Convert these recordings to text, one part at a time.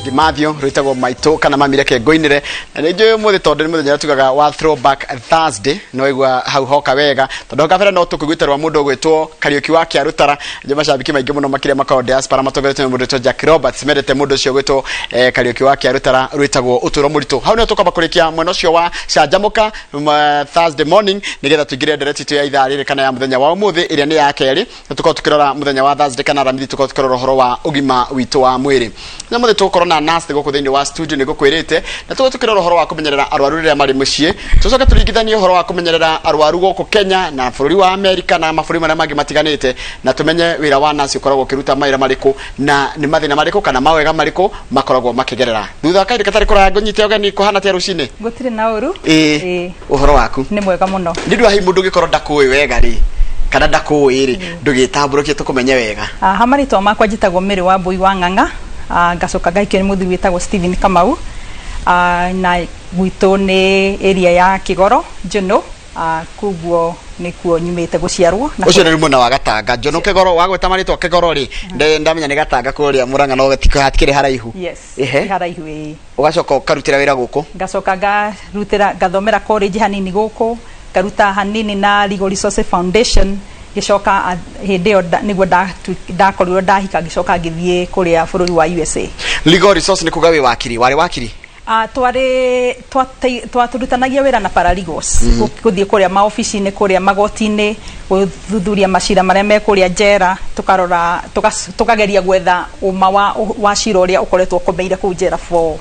Gimathio rwitagwo maito kana mamireke ngoinire na njo muthe tondu ni muthenya tugaga wa throwback Thursday no igwa hau hoka wega tondu kabera no tukugwiterwa mundu gwitwo Kariuki wa Kiarutara njo macambiki maingi muno makire makao diaspora matongeretwe mundu to Jack Roberts medete mundu cio gwitwo Kariuki wa Kiarutara rwitagwo uturo murito hau ne tukaba kurikia mweno cio wa Shajamuka Thursday morning nigetha tuingire direct tu ya ithaa riri kana ya muthenya wa umuthi iria ni ya keri tuko tukirora muthenya wa Thursday kana ramithi tuko tukirora horo wa ugima witu wa mwiri na muthe tukorona nurse goko thiini wa studio ni gukwirite na tuko tukirora horo wa kumenyerera arwaru ria mari mucii tucoke turingithanie horo wa kumenyerera arwaru goko Kenya na bururi wa America na maburi maria mangi matiganite na tumenye wira wa nurse ukoragwo kiruta maira mariku na ni mathina mariku kana mawega mariku makoragwo makigerera thutha kairi katari kura ngonyite ogani kuhana tia rucini gutire na uru uhoro waku ni mwega muno ndidwa hi mundu gikoro ndakuwi wega ri kana ndakuwi ri ndugitamburukie tukumenye wega hamari to makwa jitagwo Miri wa Mbui wa Ng'ang'a ngacoka gaikio ni muthi witagwo Steven Kamau na gwito ni area ya Kigoro Njono kuguo nikuo nyumite guciarwo na ucio ni muna wa Gatanga Njono Kigoro wagweta marito Kigoro ri ndamenya ni Gatanga kuria Murang'a no gatiko hatikire haraihu yes haraihu ugacoka ukarutira wira guku ngacoka ngarutira gathomera college hanini guku garuta hanini na Legal Resources Foundation gicoka hindeo niguo ndakorirwo ndahika gicoka ngithie kuria bururi wa USA. Legal Resources ni kugawe wakiri wari wakiri twaturutanagia wira na paralegals kuthie kuria maofici ni kuria magoti-ini guthuthuria macira maria me kuria njera tukarora tukageria gwetha uma wa cira uria ukoretwo komeire ku njera for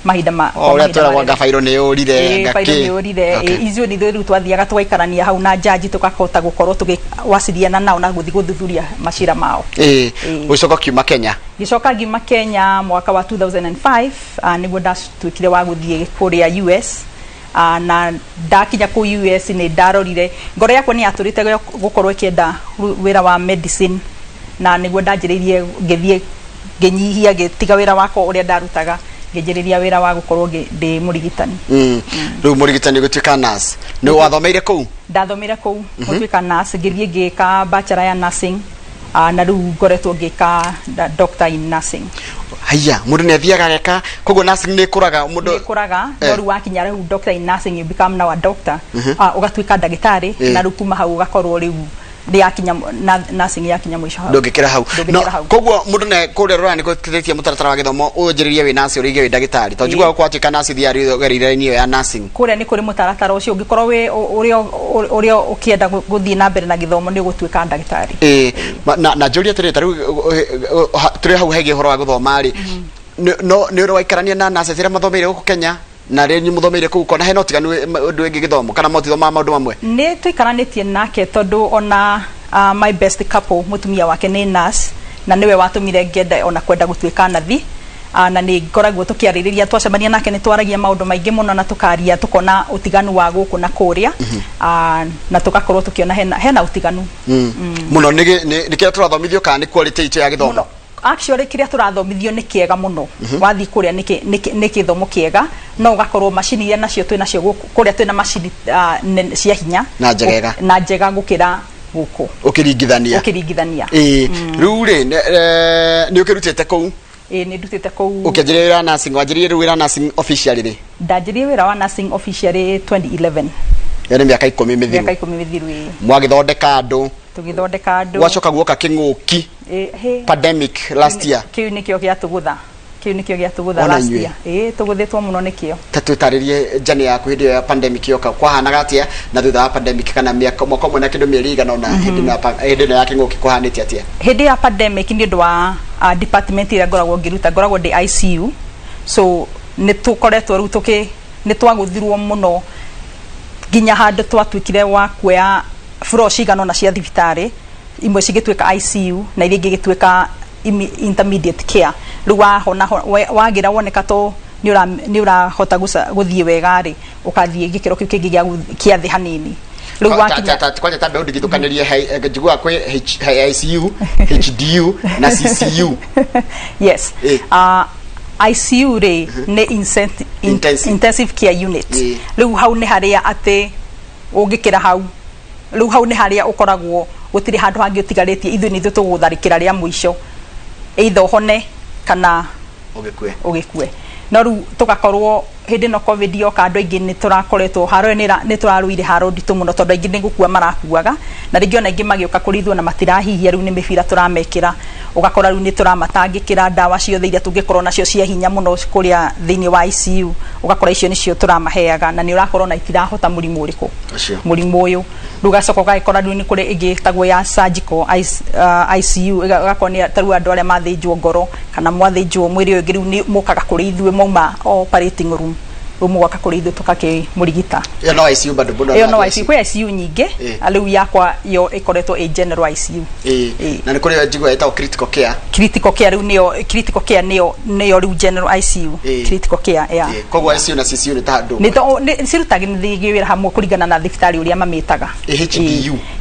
mahinda ma ora tora wanga fairo ne urire ngaki icio ni thuru twathiaga twaikarania hau na jaji tukakota gukorwo tugiwasiliana nao na guthi guthuthuria macira mao ucoka kiuma Kenya gicoka giuma Kenya mwaka wa 2005 niguo ndatuikire wa guthie kuria US na ndakinya ku US ni ndarorire ngoro yakwa ni yaturite gukorwo ikienda wira wa medicine na niguo ndanjiririe ngithie nginyihia gitiga wira wako uria ndarutaga ngejeriria wira wa gukorwo ndi murigitani riu murigitani gutuika nurse ni wathomeire ku ndathomeire ku gutuika nurse ngirie ngika bachelor ya nursing na riu ngoretwo ngika doctor in nursing haya mundu ne thiaga geka koguo nursing ni kuraga mundu kuraga noru wakinya riu doctor in nursing you become now a doctor ugatuika ndagitari na riu kuma hau ugakorwo riu ndiakinya nursing yakinya mwisho hau ndungikira hau no koguo mundu ne kuria rora ni gutithetie mutaratara wa githomo unjiririe wi nurse urige wi ndagitari to njigwa kwa atika nurse thiari gerire ni ya nursing kuria ni kuri mutaratara ucio ungikorwo wi uria ukienda guthie na mbere na githomo ni gutuika ndagitari na juria turi hau hege horo wa guthoma ri no ni uri waikarania na nurse zira mathomeire guku Kenya na renyu muthomeire ku kona heno tiganu undu ingi githomo kana motithoma maundu mamwe ni twikaranĩtie nake tondu ona my best couple mutumia wake ni nurse na niwe watumire ngenda ona kwenda gutuika nathi na ni ngoragwo tukiaririria twacemania nake ni twaragia maundu maingi muno na tukaria tukona utiganu wa guku na kuria na tugakorwo tukiona hena utiganu muno ni kira turathomithio kana ni quality ya githomo actually kiria turathomithio ni kiega muno wathi kuria ni kithomo kiega no ugakorwo macini iria nacio twinacio kuria twina macini cia hinya na njega gukira guku ukiringithania riu ri ni ukirutite ku ni ndutite ku ukianjirira nursing wanjiririe wira nursing officially ri ndanjiririe wira wa nursing officially 2011 yani miaka 10 mithiru mwagithondeka andu tugithondeka andu wacoka guoka king'uki pandemic last year kiu nikio giatugutha last year tuguthitwo muno nikio tatutaririe jani ya ku hindi ya pandemic yoka kwahanaga atia na thutha wa pandemic kana miaka mwaka mwe na kindu mieri igana na hindi ya king'uki kwahanite atia hindi ya pandemic ni ndu wa department ira ngoragwo ngiruta ngoragwo ndi ICU so ni tukoretwo ru ni twaguthirwo muno ginya handu twatuikire wa kuya floor cigano na cia thibitari imwe cigituika ICU na iria ingigituika intermediate care riu wagira woneka to ni urahota guthie wega ri ukathie gikiro kiu kingi kia thi hanini riu wakinya kwanja tambe undigithukanirie njigua kwi ICU HDU na CCU yes ICU ri ni intensive care unit riu hau ni haria ate ungikira hau riu hau ni haria ukoragwo gutiri handu hangi utigaritie ithu ni tugutharikira ria mwisho either hone kana ugikue no ru tugakorwo hindi no covid yoka andu aingi ni turakoretwo haro ni turaruire haro nditu muno tondu aingi ni gukua marakuaga na ringi ona aingi magioka kurithwo na matirahihia riu ni mibira turamekira ugakora riu ni turamatangikira ndawa ciothe iria tungikorwo nacio cia hinya muno kuria thiini wa ICU ugakora icio nicio turamaheaga na ni urakorwo na itirahota murimu uriku murimu uyu rugacoka ugakora riu ni kuri ingi tagwo ya surgical ICU ugakora ni taru andu aria mathinjwo ngoro kana mwathinjwo mwiri uyu riu ni mukaga kuri ithuĩ mauma operating room umugaka kuri ithuĩ tukakimurigita yo no ICU bado yo no ICU kwa ICU nyingi aliu yakwa yo ikoretwo a general ICU na ni kuri njigwa eta critical care riu niyo riu general ICU critical care kogwa ICU na CCU ni tando ni sirutagithigi wira hamwe kurigana na thibitari uria mamitaga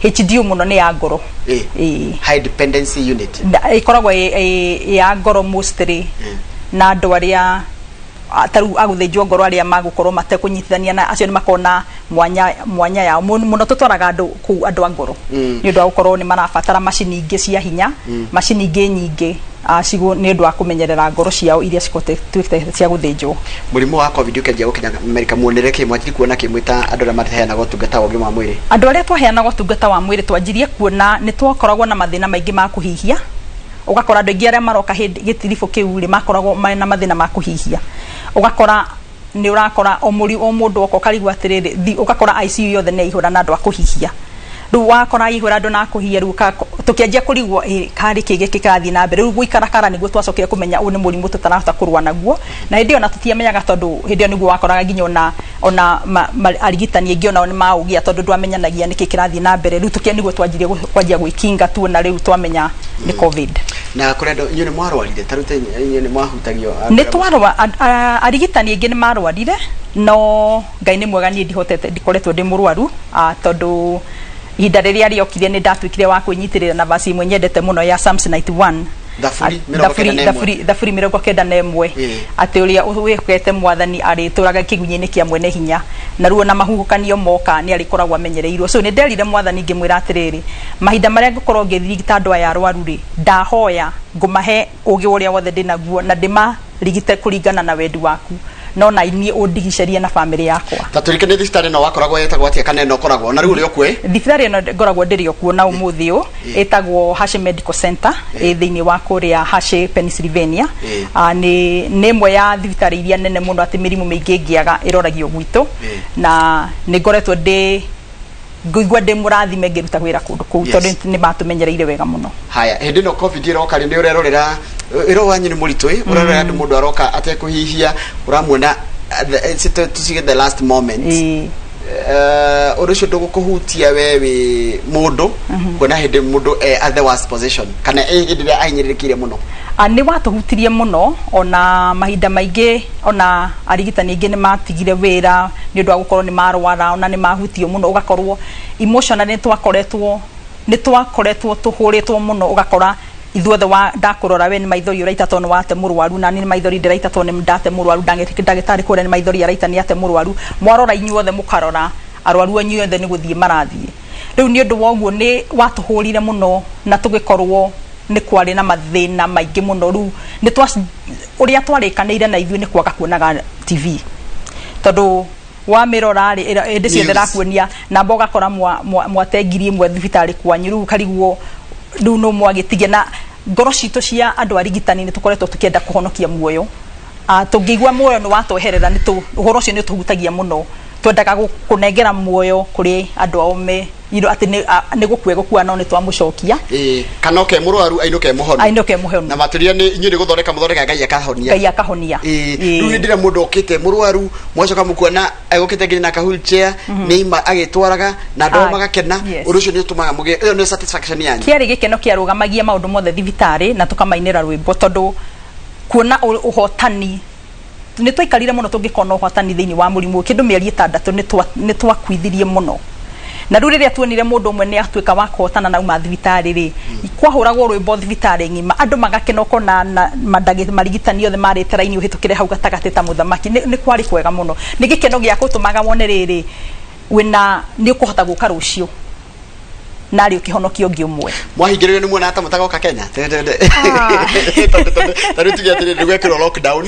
HDU muno ni ya ngoro high dependency unit ikoragwo ya ngoro mostly na andu aria taru aguthinjwo ngoro aria magukorwo matekunyithania na acio ni makona mwanya yao muno tutwaraga andu ku andu a ngoro ni undu wa gukorwo ni marabatara macini ingi cia hinya macini ingi nyingi cigo ni undu wa kumenyerera ngoro ciao iria cikote cia guthinjwo murimu wa covid ukenjia gukinya America muonere ki mwatiri kuona ki mwita andu aria maheanaga utungata wa ũgima wa mwĩrĩ andu aria twaheanaga utungata wa mwĩrĩ twanjirie kuona ni twakoragwo na mathina maingi ma kuhihia ugakora andu aingi aria maroka gitirifu kiu ri makoragwo na mathina ma kuhihia ugakora ni urakora o mundu oko karigwa atiriri ugakora ICU yothe ni ihura na andu akuhihia ru wakora ihura andu na kuhihia ru tukianjia kurigwo kari kige kikathi na mbere ru guikara kara niguo twacokire kumenya u ni murimu tutarahota kurwa naguo na hindi ona tutiamenyaga tondu hindi yo niguo wakoraga ginya ona arigitani aingi ona ni maugia tondu ndwamenyanagia niki kirathi na mbere ru tukia niguo twanjirie kwanjia gwikinga tu na riu twamenya ni covid na kurendo inyo ni mwarwarire tarute inyo ni mwahutagio ni twarwa arigitani aingi ni marwarire no ngai ni mwega ni ndihotete ndikoretwo ndi murwaru tondu ihinda riria riokire ni ndatwikire wa kwinyitirira na vasi imwe nyendete muno ya Psalms 91 Thafuri 91 ati uria wikete mwathani ari turaga kigunyini kia mwene hinya na ruo na mahuhukanio moka ni ari koragwa menyereirwo so ni nderire mwathani ngimwira atiriri mahinda maria ngukorwo ngithirigita andu aya arwaru ri ndahoya ngumahe ugi uria wothe ndinaguo na ndima rigite kuringana na wendi waku no na ini undigiceria na family yakwa taturike ni thibitari no wakoragwo yetagwo atia kana no koragwo na riu ri okwe thibitari no ngoragwo ndiri okuo na umuthi u etagwo Hashi Medical Center thiini wa kuria Hashi Pennsylvania ni imwe ya thibitari iria nene muno ati mirimu mingi ngiaga iroragio gwitu na ni ngoretwo ngigwa ndi murathime ngiruta wira kundu kuu tondu ni matumenyereire wega muno haya hindi no covid iroka ni urerorera iro wanyu ni muritu urerorera andu mundu aroka atekuhihia uramuona tusighe the last moment urucio ndugukuhutia wewe mundu kuona hindi mundu at the worst position kana hindi ria ainyiririkire muno ni watuhutirie muno ona mahinda maingi ona arigitani aingi ni matigire wira ni undu wa gukorwo ni marwara ona ni mahutio muno ugakorwo emotional ni twakoretwo tuhuritwo muno ugakora ithuothe wa ndakurora we ni maithori uraita tonu wate murwaru na ni maithori ndiraita tonu ndate murwaru ndagitari kure ni maithori araita ni ate murwaru mwarora inyuothe mukarora arwaru anyuothe ni guthie marathie riu ni undu woguo ni watuhurire muno na tugikorwo ni kwari na mathina maingi muno ru ni uria twarikanire na ithuĩ ni kwaga kuonaga TV tondu wa mirora ri indi ciothe rakuonia na mboga kora mwatengirie mwe thibitari kwanyu ru karigwo ru no mwagitigia na ngoro citu cia andu arigitani ni tukoretwo tukienda kuhonokia muoyo tungigwa muoyo ni watoherera ni tu uhoro cio ni tuhutagia muno twendaga kunengera muoyo kuri andu aume iro ati ni gukua no ni twamucokia kana oke murwaru ainuke muhonu na maturia ni inyuri guthondeka ngai akahonia riu ndire mundu okite murwaru mwacoka mukuona agukite nginya kahulchair ni ima agitwaraga na ndo magakena urucio ni tumaga muge iyo ni satisfaction yanyu kiari gikeno kiarugamagia maundu mothe thibitari na tukamainira rwimbo tondu kuona uhotani ni twaikarire muno tungikona uhotani thiini wa murimu kindu mieri 6 ni twakwithirie muno na riu riria tuonire mundu umwe ni atuika wa kuhotana na uma thibitari ri kwahuragwo rwimbo thibitari ngima andu magakena ukona na marigitani othe marite raini uhitukire hau gatagati ta muthamaki ni kwari kwega muno ni gikeno gia kutumaga wone riri wina ni ukuhota guka rucio na ari ukihonokio ngi umwe mwahingĩrĩrio nĩ muona hata mutagoka Kenya tondũ tuge atĩrĩ nĩ gwekĩrwo lockdown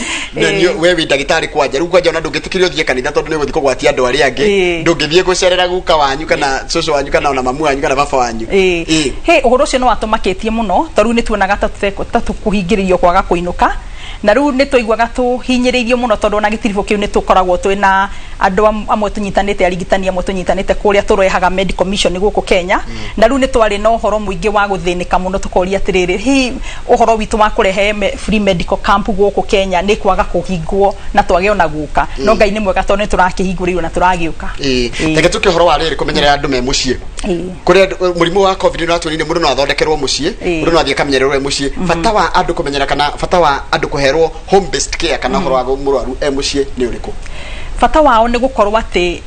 we wĩ ndagĩtarĩ kwanja rĩu kwanja ona ndũngĩtĩkĩrio thiĩ kanitha tondũ nĩ gũthiĩ kũgwatia andũ arĩa angĩ ndũngĩthiĩ gũcerera guka wanyu kana cũcũ wanyu kana ona mamu wanyu kana baba wanyu ũhoro ũcio no watũmakĩtie mũno tondũ nĩ tuonaga ta tũkũhingĩrĩrio kwaga kũinũka na riu nĩ tũiguaga tũhinyĩrĩirio mũno tondũ ona gĩtiribũ kĩu nĩ tũkoragwo twĩna andũ amwe tũnyitanĩte arigitani amwe tũnyitanĩte kũrĩa tũrehaga medical mission gũkũ Kenya na riu nĩ twarĩ na ũhoro mũingĩ wa gũthĩnĩka mũno tũkoria atĩrĩrĩ hi ũhoro witũ wa kũrehe free medical camp gũkũ Kenya nĩ kwaga kũhingwo na twage ona gũka no Ngai nĩ mwega tondũ nĩ tũrakĩhingũrĩirwo na tũragĩũka reke tũke ũhoro wa rĩrĩ kũmenyerera andũ me mũciĩ kũrĩa mũrimũ wa covid nĩ watũnire mũndũ no athondekerwo mũciĩ mũndũ no athiĩ kamenyererwo mũciĩ bata wa andũ kũmenyera kana bata wa andũ kũherwo home based care kana ũhoro wa mũrwaru mũciĩ nĩ ũrĩkũ bata wao nĩ gũkorwo atĩ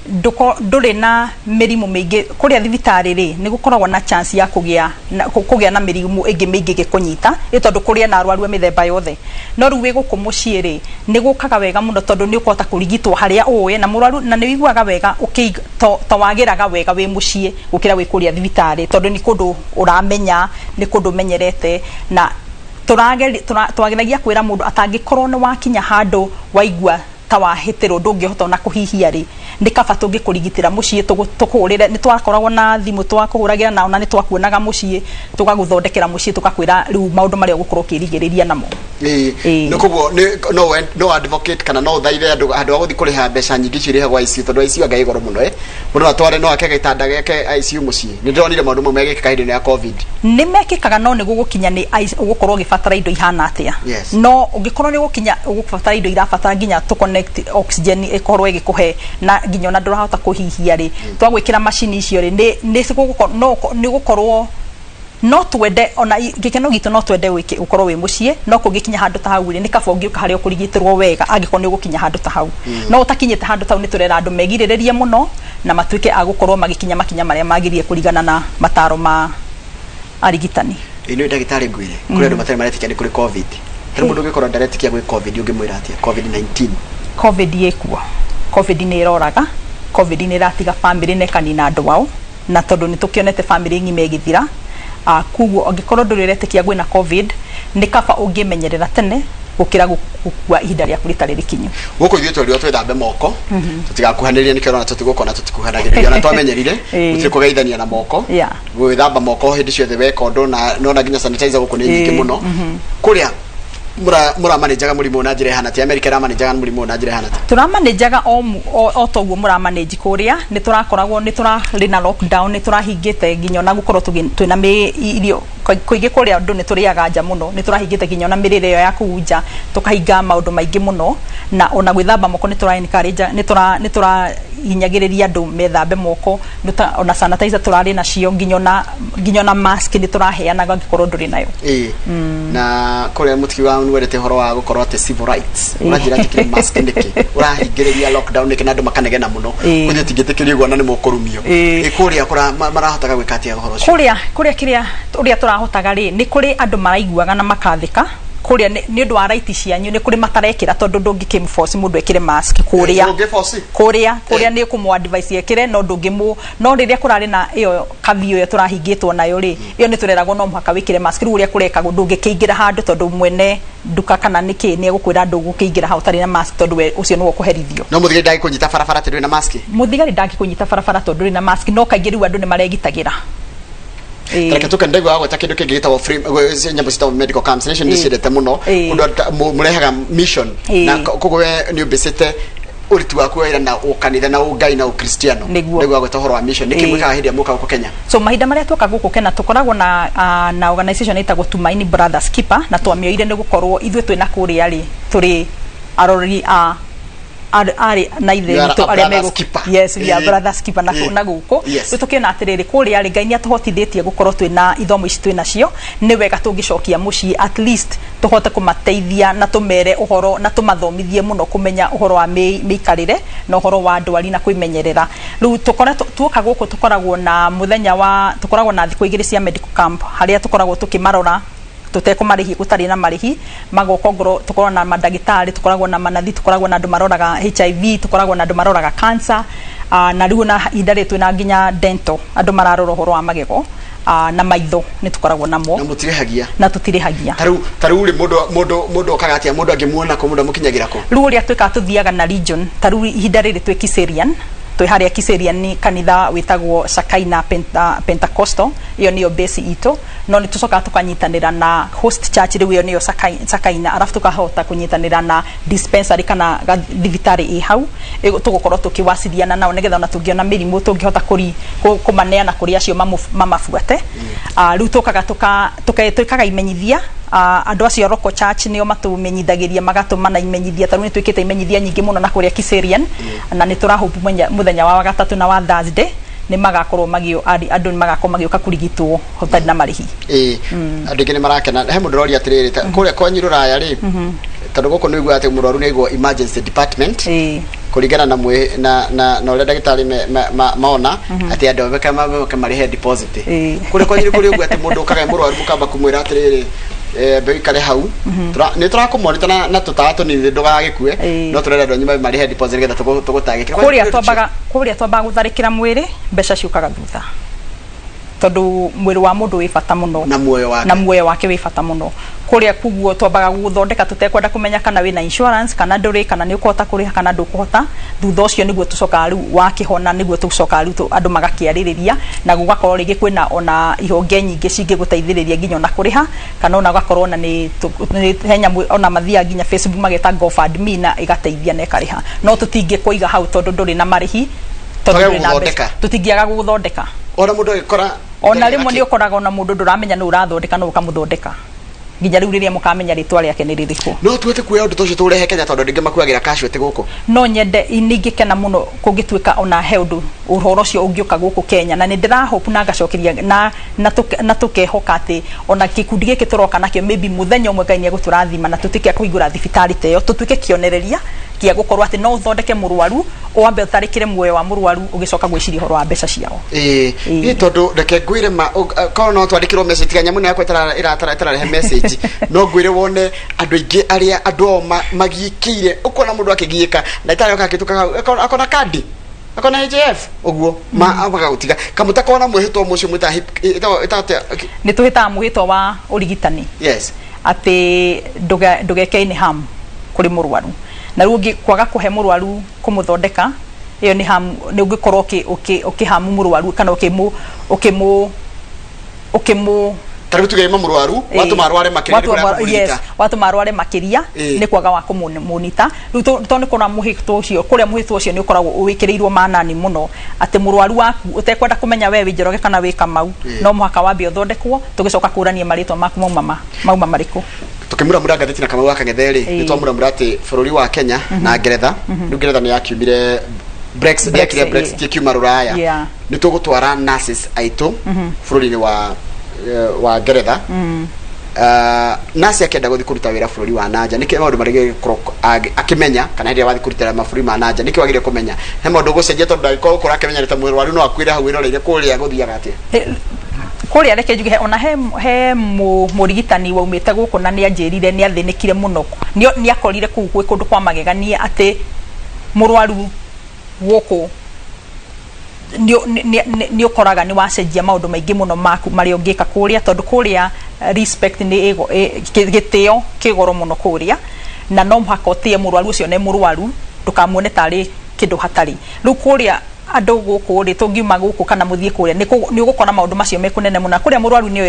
ndũrĩ na mĩrimũ mĩingĩ kũrĩa thibitarĩ rĩ nĩ gũkoragwo na chance ya kũgĩa na mĩrimũ ĩngĩ mĩingĩ gĩkũnyita tondũ kũrĩa na arwaru mĩthemba yothe no rĩu wĩ gũkũ mũciĩ rĩ nĩ gũkaga wega mũno tondũ nĩ ũkũhota kũrigitwo harĩa ũĩ na mũrwaru na nĩ wiguaga wega ta wagĩraga wega wĩ mũciĩ gũkĩra wĩ kũrĩa thibitarĩ tondũ nĩ kũndũ ũramenya nĩ kũndũ menyerete na twageragia kwĩra mũndũ atangĩkorwo nĩ wakinya handũ waigua ta wahĩtĩrwo ndũngĩhota na kũhihia rĩ nĩ kaba tũngĩkũrigitĩra mũciĩ tũkũhũrĩre nĩ twakoragwo na thimũ twakũhũragĩra na ona nĩ twakuonaga mũciĩ tũgagũthondekera mũciĩ tũkakwĩra rĩu maũndũ marĩa ũgũkorwo ũkĩrigĩrĩria namo nĩ koguo no advocate kana no thaithe andũ wa gũthiĩ kũrĩha mbeca nyingĩ cirĩhagwo ICU tondũ ICU anga igoro mũno mũndũ atware no ake gĩtanda gĩake ICU mũciĩ nĩ ndĩronire maũndũ mau megĩkĩka hĩndĩ ya covid nĩ mekĩkaga no nĩ gũgũkinya nĩ ũgũkorwo ũgĩbatara indo ihana atĩa no ũngĩkorwo nĩ gũkinya ũgũbatara indo irabatara nginya oxygen ikorwo igikuhe na nginya ona ndurahota kuhihia ri twagwikira machine icio ri ni gukorwo no twende ona gikeno gitu no twende ukorwo wi mucie no kungikinya handu ta hau ri ni kaba ungiuka hari ukurigitirwo wega agikorwo ni gukinya handu ta hau no utakinyite handu ta hau ni turera andu megirirerie muno na matuike agukorwo magikinya makinya maria magirie kurigana na mataro ma arigitani ino ndagitari ngwire kuri andu matari maretikia ni kuri covid tari mundu ngikora ndaretikia gwi covid ungimwira atia covid 19 covid yekuo covid ni iroraga covid ni ratiga family ne kanina andu wao na tondu ni tukionete family ngime githira kuguo angikorwo nduriretekia gwina covid ni kaba ungimenyerera tene gukira gukua ihinda rĩa kũrita rĩrĩ kinyu guko ithuĩ tũrĩo twĩthambe moko tutigakuhanĩrĩria nĩkĩo ona tũtigũkona tũtikuhanagĩrĩria ona twamenyerire gũtirĩ kũgeithania na moko gwĩthamba moko hĩndĩ ciothe weka ũndũ na nona nginya sanitizer gũkũ nĩ nyingĩ mũno kũrĩa mura manager mũrimũ na njĩra hana ti America ra manager mũrimũ na njĩra hana tura manager o toguo mura manage kũrĩa nĩ tũrakoragwo nĩ tũrarĩ na lockdown nĩ tũrahingĩte nginya na gũkorwo twĩna irio kũingĩ kũrĩa andũ nĩ tũrĩaga nja mũno nĩ tũrahingĩte nginya na mĩrĩre ĩyo ya kũunja tũkahinga maũndũ maingĩ mũno na ona gwĩthamba moko nĩ tũra-encourage nĩ tũrahinyagĩrĩria andũ methambe moko ona sanitizer tũrarĩ nacio nginya na mask nĩ tũraheanaga angĩkorwo ndũrĩ nayo na kũrĩa mũtikiwa nwerete horo wa gukorwo ate civil rights unajira tikire mask ndiki urahingiriria lockdown ndiki na andu makanegena muno kuthi tingitikirio gwana ni mukurumio kuria kura marahotaga gwikatia horo kuria kiria uria turahotaga ri ni kuri andu maraiguaga na makathika kuria ni undu wa right cianyu ni kuri matarekira tondu ndungikim force mundu ekire mask kuria ni kumu advice ekire no ndungimu no riria kurari na iyo kathio yo turahingitwo nayo ri iyo ni tureragwo no muhaka wikire mask ru uria kureka ndungikiingira handu tondu mwene nduka kana niki ni egukwira andu gukiingira hau tari na mask tondu we ucio ni gukuherithio no muthigari ndagi kunyita barabara tondu na mask muthigari ndagi kunyita barabara tondu na mask no kaingĩ riu andu ni maregitagira Reke tuka ndego hago takindo kigita free nyambo cita medical camps nation ndicirete muno undu murehaga mission na kugwe ni ubisite uritu waku wira na ukanitha na ugai na ukristiano ndego hago tohoro wa mission nikimwika hindi amuka huko Kenya so mahinda maria twoka guku Kenya tukoragwo na organization itagwo Tumaini Brothers Keeper na twamioire ni gukorwo ithuĩ twina kuria ri turi arori ari na ithe to ari mego yes we are brothers keeper na guko tukiona atiriri kuri ari Ngai ni atuhotithĩtie gukorwo twina ithomo ici twina cio ni wega tungicokia muci at least tuhote kumateithia na tumere uhoro na tumathomithie muno kumenya uhoro wa miikarire na uhoro wa ndwari na kwimenyerera riu tuoka guku tukoragwo na muthenya wa tukoragwo na thikũ igĩrĩ cia medical camp haria tukoragwo tukimarora tuteko marihi gutari na marihi magokongoro tukoragwo na madagitari tukoragwo na manathi tukoragwo na andu maroraga HIV tukoragwo na andu maroraga cancer na riu na indare twina nginya dental andu mararora horo wa magego na maitho ni tukoragwo namo na mutirehagia na tutirihagia taru ri mundu okagatia mundu angimuona ko mundu mukinyagira ko riu ria twika tuthiaga na region taru ihinda riri twi Kiserian twi haria Kiserian ni kanitha witagwo Shakaina Pentecostal iyo niyo base ito no ni tucoka tukanyitanira na host church riu iyo niyo Shakaina arafu tukahota kunyitanira na dispensary kana divitarĩ i hau tugukorwo tukiwasiliana nao nigetha ona tungiona mirimu tungihota kumaneana kuri acio mamafuate riu tukaga imenyithia andu acio Roko Church nio matumenyithagiria magatumana imenyithia taru ni twikite imenyithia nyingi muno na kuria Kiserian na ni turahope muthenya wa gatatu na wa Thursday ni magakorwo magio andu ni magakorwo magioka kurigitwo hotari na marihi andu ngene marakena he mundu rori atiriri kuria kwanyu Ruraya ri tondu guko niguo ati murwaru niguo emergency department kuringana na ule ndagitari maona ati andu beka marihe deposit kuria kwanyu kuri uguo ati mundu kaga murwaru mukamba kumwira atiriri beikare hau ni turakumorita na tutato ni ndugagikue no turenda andu nyuma marihe deposit getha tugutagike kuria twambaga gutharikira mwiri mbeca ciukaga thutha tondu mwiri wa mundu wi bata muno na muoyo wake wi bata muno kuria kuguo twambaga guthondeka tutekwenda kumenya kana wina insurance kana nduri kana ni ukota kuriha kana ndukuhota thutha ucio niguo tucoka riu wakihona niguo tucoka riu andu magakiaririria na gugakorwo rigi kwina ona ihonge nyingi cingiguteithiriria nginya na kuriha kana ona gakorwo na ni henya ona mathia nginya Facebook mageta GoFundMe na igateithia na ikariha no tutingi kuiga hau tondu nduri na marihi tondu tutingiaga guthondeka ona mundu ikora ona rimwe ni ukoraga ona mundu nduramenya no urathondeka no ukamuthondeka nginya riu riria mukamenya ritwa riake ni ririko no tuete kuya undu tocio turehe Kenya tondu ndingi makuagira cash ete guko no nyende iningikena muno kungitwika ona he undu uhoro cio ungiuka guku Kenya na ni ndirahope na ngacokeria na tukehoka ati ona gikundi giki turoka nakio maybe muthenya umwe Ngai ni eguturathima na tutike kuigura thibitari teyo tutwike kionereria kia gukorwo ati no uthondeke murwaru wambe utarikire muoyo wa murwaru ugicoka gwiciria horo wa mbeca ciao ni tondu reke ngwire ma kono no twandikirwo message tiga nyamu yakwa iratara he message no ngwire wone andu ingi aria andu magikire ukona mundu akigiika na itari okakituka akona kadi akona HF oguo abaga gutiga kamuta kona mwihitwo mucio mwita itate ni tuhita mwihitwo wa urigitani yes ati ndugeke ham kuri murwaru na rugi kwaga kuhe murwaru kumuthondeka iyo ni ham ni ungikorwo ukihamu murwaru kana ukimu taru tugema murwaru watu marware makiria watu marware makiria ni kwaga wa kumunita riu tondu kuna muhitwo ucio kuria muhitwo ucio ni ukoragwo uwikirirwo manani muno ati murwaru waku utekwenda kumenya we winjoroge kana wi Kamau no muhaka wambe uthondekwo tugicoka kurania maritwa maku mauma mariku tukimura ngatheti na Kamau wakangetheri ni twamura ati bururi wa Kenya na Ngeretha ni Ngeretha ni yakiumire Brexit kiuma Ruraya ni tugutwara nurses aitu bururi wa Ngeretha nasi akenda guthi kuruta wira bururi wa nanja niki maundu marige akimenya kana hĩndĩ wathi kurutira maburi ma nanja niki wagire kumenya he maundu gucenjia tondu ndagikora ukora akimenya ta mwiri waru no akwira hau iroreire kuria guthiaga atia kuria reke njuge ona he murigitani waumite guku na ni anjirire ni athinikire muno ni akorire kugwe kundu kwa magegania ati murwaru guku ni ukoraga ni wacenjia maundu maingi muno maku mari ungika kuria tondu kuria respect ni gitio kigoro muno kuria na no muhaka utie murwaru ucio ne murwaru ndukamuone tari kindu hatari riu kuria andu guku ri tungiuma guku kana muthie kuria ni ugukora maundu macio mekunene muno kuria murwaru ni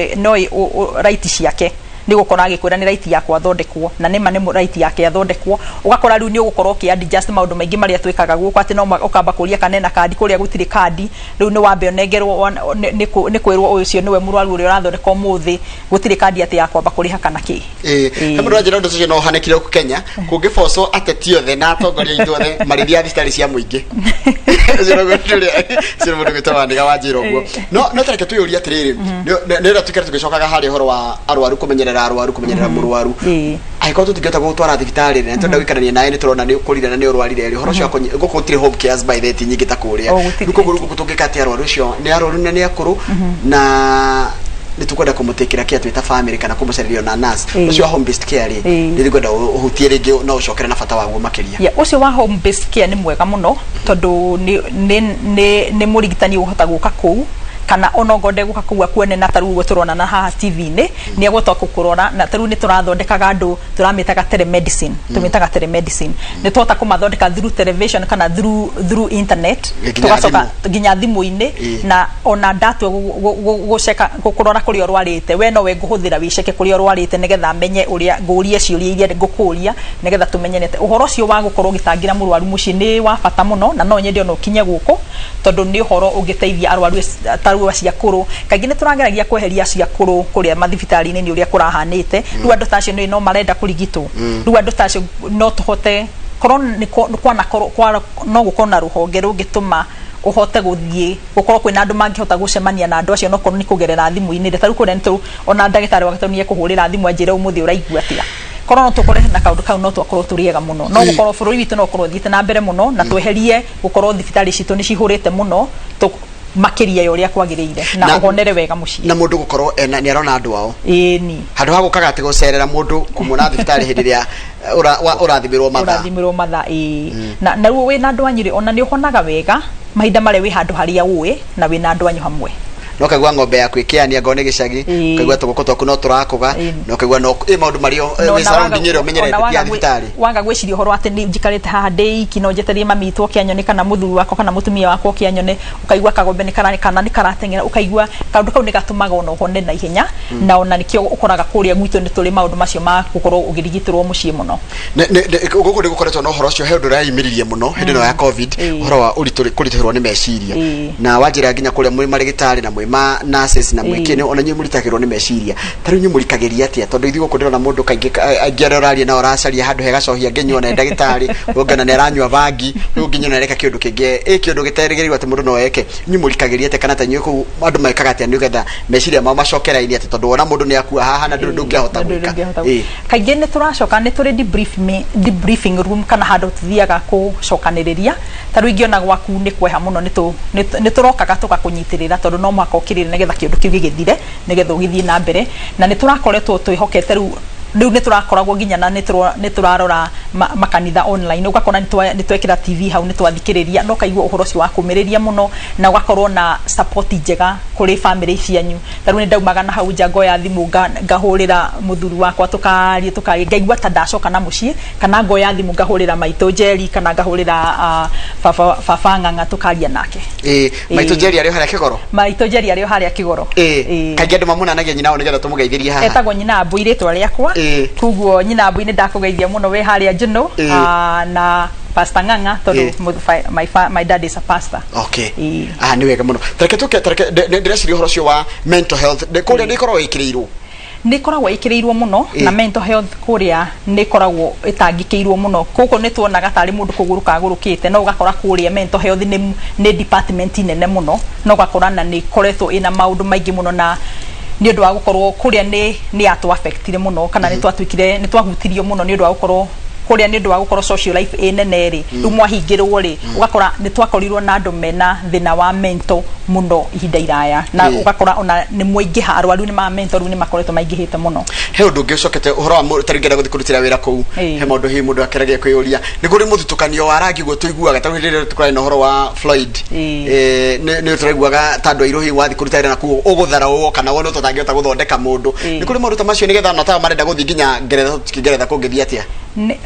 right ciake ni gukora agikwira ni right yakwa thondekwo na nima ni right yake athondekwo ugakora riu ni ugukorwo ki adjust maundu maingi maria twikaga guku ati no ukamba kuria kanena kadi kuria gutiri kadi riu ni wambe onengerwo ni kwirwo ucio niwe murwaru uri urathondekwo muthi gutiri kadi ati yakwa bakuriha kana ki he mundu ajira ndu cio no hanekire ku Kenya kungiboco ateti othe na atongoria ithu othe marithia thitari cia muingi sio mundu gitawaniga wajira uguo no tareke tuyuria atiriri ni ra tukira tugicokaga hari horo wa arwaru kumenyerera murwaru aiko tutigeta gutwara thibitari na tondu wikarania nae ni turona ni ukurire na ni urwarire ri horo cio gukutire home cares by that nyingi ta kuria niko guru gutungika ati arwaru cio ni arwaru na ni akuru na nitukwenda kumutekera kia twita family kana kumucererio na nurse ucio home based care ni rigwenda uhutie ringi no ucokere na fata waguo makiria ucio wa home based care ni mwega muno tondu ni murigitani uhota guka kuu kana ono ngode guka kuwa kuone na taru guturona na haha TV-ini ni egũtoka kurora na taru ni turathondekaga andu turamitaga telemedicine tumitaga telemedicine ni tota kumathondeka through television kana through internet tugacoka ginya thimu-ini na ona ndatu guceka gukurora kuri orwarite we no we nguhuthira wiceke kuri orwarite nigetha menye uria ngurie ciuria iria ngukuria nigetha tumenye nete uhoro cio wa gukorwo gitangira murwaru muci ni wa bata muno na no nyende ono kinye guko tondu ni uhoro ungiteithia arwaru taru cia kuru kaingĩ nĩ tũrageragia kweheria cia kuru kuria mathibitari-inĩ ni uria kurahanĩte rĩu andũ tacio no marenda kũrigitwo rĩu andũ tacio no tũhote korwo no gũkorwo na rũhonge rũngĩtũma uhote guthie gukorwo kwina andu mangihota gucemania na andu acio no korwo ni kugerera thimu-ini taru kuria ni ona ndagitari wagatonie kuhurira thimu ajire umuthi uraigua atia korwo no tukore na kaundu kau no twakorwo turiega muno no gukorwo bururi witu no korwo thiite na mbere muno na tweherie gukorwo thibitari citu ni cihurite muno makiria yoria kwagiriire na uhonere wega mucii na mundu gukorwo ni arona andu ao ni handu ha gukaga ati gucerera mundu kumona thibitari hindi ria urathimirwo matha na ruo wina andu anyiri ona ni uhonaga wega mahinda mare wi handu haria uwe na wina andu anyu hamwe no kagwa ngombe yaku ikiania ngone gicagi kagwa tuguko twaku no turakuga no kagwa no maundu mario wisaraundi nyiro menyerete tia thibitari wanga gwiciria horo ati ni njikarite haha ndi iki no njeterie mamitwo kianyone kana muthuri wako kana mutumia wako kianyone ukaigwa kagombe ni karatengera ukaigwa kaundu kau ni gatumaga ono hone na ihenya na ona nikio ukoraga kuria gwitu ni tuli maundu macio ma gukorwo ugirigitirwo mucii muno guku ni gukoretwo no horo cio he undu raimiririe muno hindi no ya covid horo wa kuritirwo ni meciria na wanjira nginya kuria muri marigitari na ma nurses na mwikene ona nyu muritagirwo ni meciria taru nyu murikageria atia tondu ithigo kundira na mundu kaingi angiraria na oracaria handu hega cohia nginywa na ndagitari ungana ne ranywa bangi nginywa na reka kindu kingi kindu giterigirwa ati mundu no eke nyu murikageria atia kana tanyu ku andu maikaga atia nigetha meciria ma macokera-ini ati tondu ona mundu ni akua haha na ndu ngihota gwika kaingi ni turacoka ni turi debriefing room kana handu tuthiaga kucokaniriria taru ingiona gwaku ni kweha muno ni turokaga tugakunyitirira tondu no makokirire nigetha kindu kiu gigithire nigetha ugithie na mbere na ni turakoretwo twihokete riu ni turakoragwo ginya na ni turarora makanitha online ugakora ni twekira TV hau ni twathikiriria no kaigwa uhoro cio wa kumiriria muno na ugakorwo na support njega kuri family cianyu taru ni ndaumaga na hau njango ya thimu ngahurira muthuri wakwa tukari ngaigwa ta ndacoka na mucii kana ngo ya thimu ngahurira maito Jerry kana ngahurira baba ng'ang'a tukaria nake maito Jerry ari haria kigoro maito Jerry ari haria kigoro kaingi andu mamuna nagia nyina nigetha tumugeithirie haha etagwo nyina Ambu iritwa riakwa kuguo nyina Ambu ni ndakugeithia muno we haria Juno na Pastor Ng'ang'a tondu my dad is a pastor ni wega muno tareke ndireciria horo cio wa mental health kuria ni korwo ikirirwo ni koragwo ikirirwo muno na mental health kuria ni koragwo itangikiirwo muno kuko ni tuonaga tari mundu kuguruka agurukite no ugakora kuria mental health ni department nene muno no ugakora na ni koretwo ina maundu maingi muno na ni undu wa gukorwo kuria ni atu affectire muno kana ni twatwikire ni twahutirio muno ni undu wa gukorwo kuria ni undu wa gukorwo social life eneneri rumwa hingirwo ri ugakora ni twakorirwo na andu mena thina wa mental muno ihinda iraya na ugakora ona ni muingiha arwaru ni ma mental ni makoretwo maingihite muno he undu ngicokete uhoro wa taringera guthi kurutira wira kuu he mundu mundu akeragia kwiyuria ni kuri muthutukanio wa rangi gwo tuiguaga taru rire tukorana na uhoro wa Floyd ni turaiguaga tandu irohi wathi kurutira na ku uguthara wo kana wona tutangihota guthondeka mundu ni kuri maruta macio nigetha na ta marenda guthi ginya ngeretha kungithia atia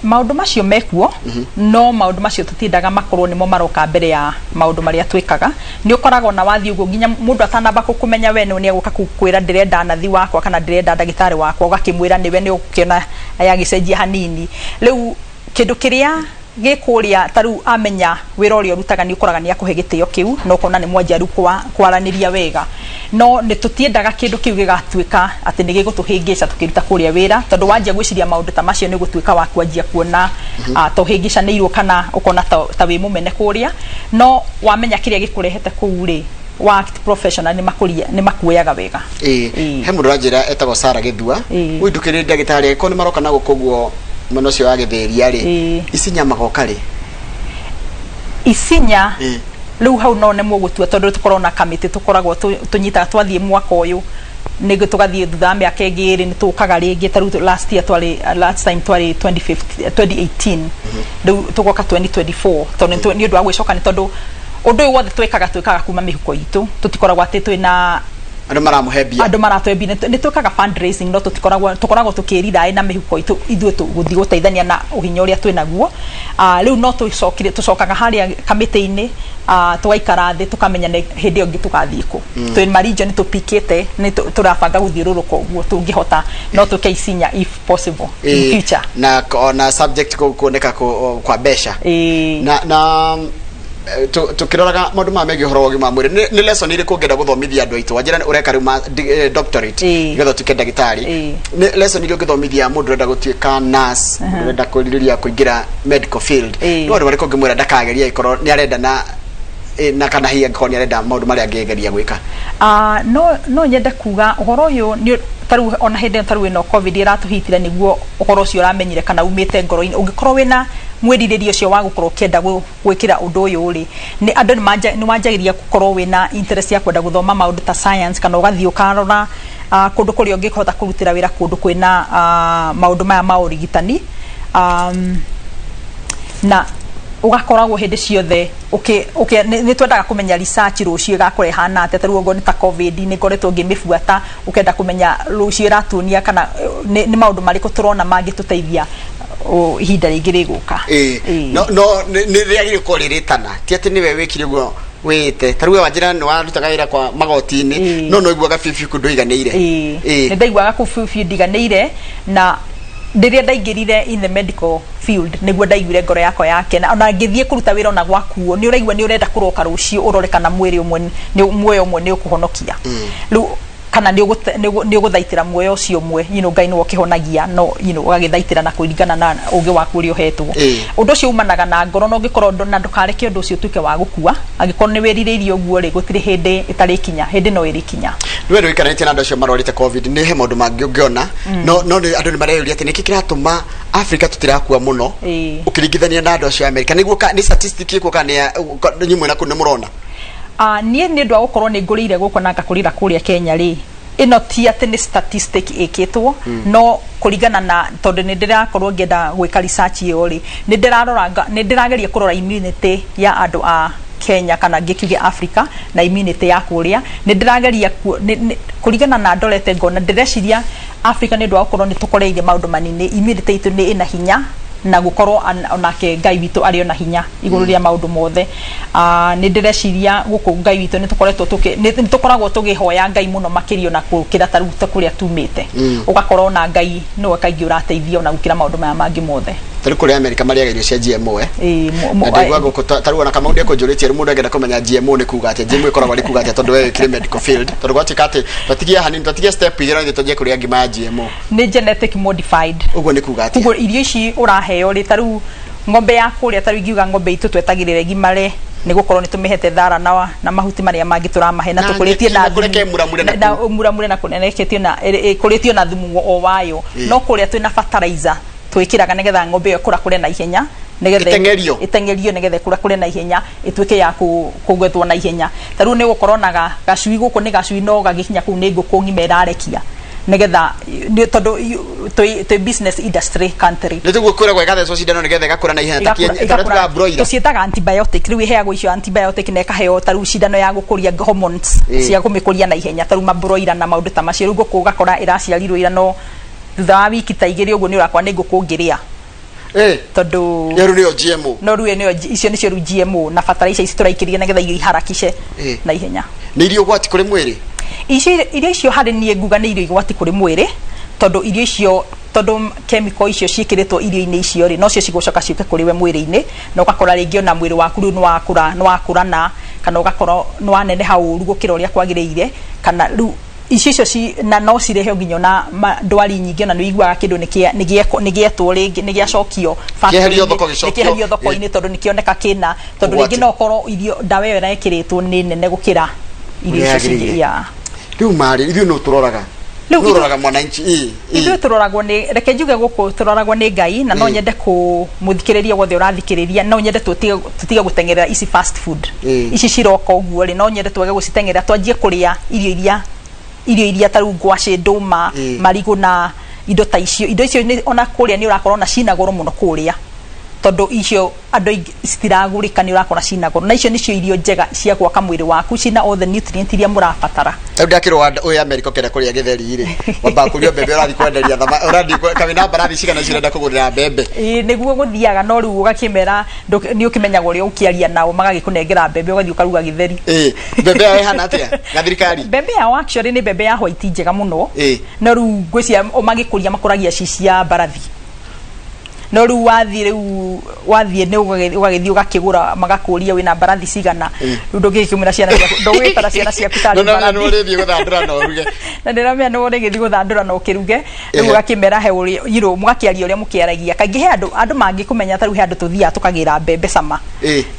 maundu macio mekuo no maundu macio tutindaga makorwo nimo maroka mbere ya maundu maria twikaga ni ukoragwo na wathi uguo nginya mundu atanamba kumenya we ni aguka kukwira ndirenda nathi wakwa kana ndirenda ndagitari wakwa ugakimwira niwe ni ukiona aya gicenjia hanini riu kindu kiria gikuria taru amenya wira uria rutaga ni ukoraga ni akuhe gitio kiu no kona ni mwanjaru kwaraniria wega no ni tutiendaga kindu kiu gigatwika ati ni gigutuhingica tukiruta kuria wira tondu wanjia gwiciria maundu ta macio ni gutwika wa kwanjia kuona tuhingica ni iru kana ukona ta wi mumene kuria no wamenya kiria gikurehete kuu ri wa professional ni makuoyaga wega he mundu ranjira etagwo Sara Githua uindukire ndagitari ko ni maroka na gukuguo muno cio wa githeria ri isinya magoka ri isinya riu hau no ne mugutua tondu tukorwo na committee tukoragwo tunyita twathie mwaka uyu nego tugathie thutha miaka ingiri ni tukaga ringi taru last time twari 2018 riu tugoka 2024 tondu ni undu wa gwicoka ni tondu undu wothe twekaga kuma mihuko itu tutikoragwo ati twina andu maramuhebia ni twekaga fundraising no tukoragwo tukirira na mihuko itu ithuĩ guthi guteithania na uhinya uria twinaguo riu no tucokaga haria kamiti-ini tugaikara thi tukamenya ni hindi ongi tugathii ku twi region tupikite ni turabanga guthiururuka uguo tungihota no tukeisinya if possible in future na subject kuoneka kwa besha na tukiroraga maundu ma megi horo wagi ma mwiri ni lesson iri kungenda guthomithia andu aitu wajira ureka ruma doctorate ngetho tuke ndagitari ni lesson iri ungithomithia mundu renda gutuika nurse renda kuririria kuingira medical field no andu bariko ngimwira ndakageria ikoro ni arenda na kana hiya ngiko ni arenda maundu mari angegeria gwika no nyende kuga uhoro uyu ni taru ona hindi taru ino covid iratuhitire niguo uhoro ucio uramenyire kana umite ngoro-ini ungikorwo wina mwiriririo ucio wa gukorwo kenda gwikira undu uyu ri ni andu ni wanjagiria gukorwo wina interest ya kwenda guthoma maundu ta science kana ugathii ukarora kundu kuri ungihota kurutira wira kundu kwina maundu maya ma urigitani na ugakoragwo hindi ciothe ni twendaga kumenya research rucio igakore hana ate taru ngo ni ta covid ni ngoretwo ngimibuata ukenda kumenya rucio iratunia kana ni maundu mariko turona mangituteithia ihinda ringi riguka no ni riagire kuriritana ti ati niwe wikire guo wite taruwe wajira ni warutaga wira kwa magoti-ini no iguaga fifi kundu iganeire ni ndaiguaga ku fifi ndiganeire na ndiria ndaingirire in the medical field niguo ndaiguire ngoro yakwa yake na ona ngithie kuruta wira ona gwakuo ni uraigua ni urenda kuroka rucio urorekana mwiri umwe ni muoyo umwe ni ukuhonokia riu kana ni uguthaitira muoyo ucio umwe Ngai ni wokihonagia no ugagithaitira na kuringana na ugi waku uri uhetwo undu ucio umanaga na ngoro no ngikorwo na ndukareke undu ucio tuke wa gukua agikorwo ni wiririirie uguo ri gutiri hindi itari kinya hindi no iri kinya niwe wikarete na andu acio marorite covid ni he maundu mangi ungiona no andu ni mareyuria ati niki kiratuma Africa tutirakua muno ukiringithania na andu acio America niguo ni statistic iko kana nyimwe na kuna murona nie ni ndu gukorwo ni ngurire guko na ngakurira kuria Kenya ri ino ti ati ni statistic ikitwo no kuringana na tondu ni ndirakorwo ngenda gwika research iyo ri ni ndirageria kurora immunity ya andu a Kenya kana ngikiuge Africa na immunity ya kuria ni ndirageria kuringana na ndorete ngona ndireciria Africa ni ndu gukorwo ni tukoreire maundu manini immunity itu ni ina hinya na gukorwo onake Ngai witu ari ona hinya iguru ria maundu mothe ni ndireciria guku Ngai witu ni tukoretwo tukoragwo tugihoya Ngai muno makirio na kukira taruta kuria tumite ugakorwo na Ngai no kaingi urateithia na gukira maundu maya mangi mothe tari kuri America maria irio cia GMO ndigwa guku taru ona kama undia kunjuritie mundu agenda kumenya GMO ni kuga ati GMO ikoragwo ni kuga ati tondu we kire medical field tondu gwatikate tatigia hanini tatigia step ira ni tujie kuri ngima ya GMO ni genetic modified ugo ni kuga ati ugo irio ici uraheo ri taru ngombe ya kuria taru ingiuga ngombe itu twetagirire ngimare ni gukorwo ni tumihete thara na mahuti maria mangi turamahe na tukuritie na muramure na kuneneketio na kuritio na thumu o wayo no kuria twina fertilizer twikiraga nigetha ngombe yo kura na ihenya nigetha itengerio nigetha kura na ihenya itwike ya kugwethwo na ihenya taru ni gukorwo na gacui guku ni gacui no gagikinya ku ni nguku ngimerarekia nigetha tondu to business industry country ni tugu kura gwa gathe so cindano nigetha gakura na ihenya takia broiler tucietaga antibiotic riu heagwo icio antibiotic ne kaheo taru cindano ya gukuria hormones cia kumikuria na ihenya taru mabroiler na maundu ta macio riu nguku gakora iraciarirwo ira no thutha wa wiki ta igiri uguo ni urakwa ni nguku ngiria tondu yeru ni GMO no ruwe ni icio ni cio GMO na fertilizer ici turaikiria nigetha irio iharakishe na ihenya ni irio gwati kuri mwiri irio icio hari nie nguga ni irio igwati kuri mwiri tondu irio icio tondu chemical icio cikiritwo irio-ini icio ri no cio cigucoka ciuke kuri we mwiri-ini na ugakora ringi ona mwiri waku riu ni wakura na kana ugakora ni waneneha uru gukira uria kwagiriire kana riu icio na no cirehe nginyo na ndwari nyingi na no igwaga kindu ni gietwo ringi ni giacokio kiherio thoko-ini tondu ni kioneka kina tondu ringi no korwo irio ndawa iyo irakiritwo ni nene gukira irio icio ya riu mari irio no turoraga turoraga mwananchi irio turoragwo ni reke njuge guku turoragwo ni Ngai na no nyende ku muthikiriria wothe urathikiriria no nyende tutiga gutengerera ici fast food ici ciroka uguo ri no nyende twage gucitengerera twanjie kuria irio iria taru ngwaci nduma marigo na indo ta icio ni ona kuria ni urakorwo na cina goro muno kuria tondu icio andu citiragurika ni urakora cina goro na icio nicio irio njega cia gwaka mwiri waku cina all the nutrients iria murabatara ndakirwa uyu America kenda kuria githeri ri wamba kurio mbembe urathi kwenderia thama urathi kamina barathi cigana cirenda kugurira mbembe niguo guthiaga no riu ugakimera ni ukimenyaga uria ukiaria nao magagikunengera mbembe ugathi ukaruga githeri mbembe yawe hana atia gathirikari mbembe yao actually ni mbembe ya white njega muno no riu ngwiciria magikuria makuragia cicia barathi no riu wathie ni ugagithi ugakigura magakuria wina barathi cigana riu ndungikimira ciana ciaku ndugitara ciana ciaku tari barathi no rithi guthandura no ruge na ndiramenya no rithi guthandura no kiruge riu ugakimera he uri yiro mugakiaria uria mukiaragia kaingi he andu mangikumenya ta riu he andu tuthia tukagira mbembe sama